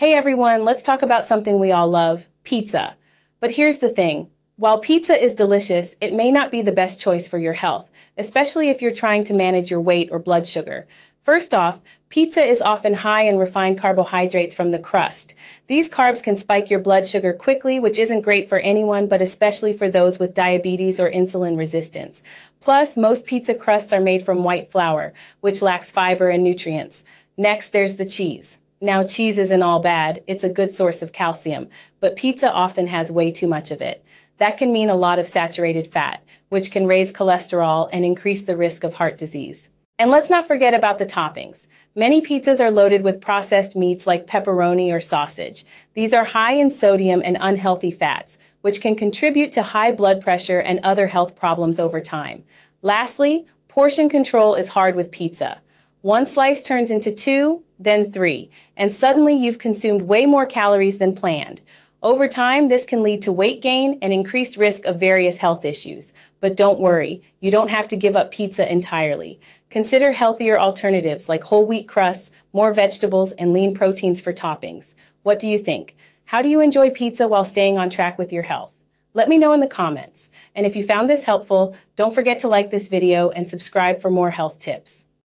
Hey everyone, let's talk about something we all love, pizza. But here's the thing. While pizza is delicious, it may not be the best choice for your health, especially if you're trying to manage your weight or blood sugar. First off, pizza is often high in refined carbohydrates from the crust. These carbs can spike your blood sugar quickly, which isn't great for anyone, but especially for those with diabetes or insulin resistance. Plus, most pizza crusts are made from white flour, which lacks fiber and nutrients. Next, there's the cheese. Now, cheese isn't all bad, it's a good source of calcium, but pizza often has way too much of it. That can mean a lot of saturated fat, which can raise cholesterol and increase the risk of heart disease. And let's not forget about the toppings. Many pizzas are loaded with processed meats like pepperoni or sausage. These are high in sodium and unhealthy fats, which can contribute to high blood pressure and other health problems over time. Lastly, portion control is hard with pizza. One slice turns into two, then three, and suddenly you've consumed way more calories than planned. Over time, this can lead to weight gain and increased risk of various health issues. But don't worry, you don't have to give up pizza entirely. Consider healthier alternatives like whole wheat crusts, more vegetables, and lean proteins for toppings. What do you think? How do you enjoy pizza while staying on track with your health? Let me know in the comments. And if you found this helpful, don't forget to like this video and subscribe for more health tips.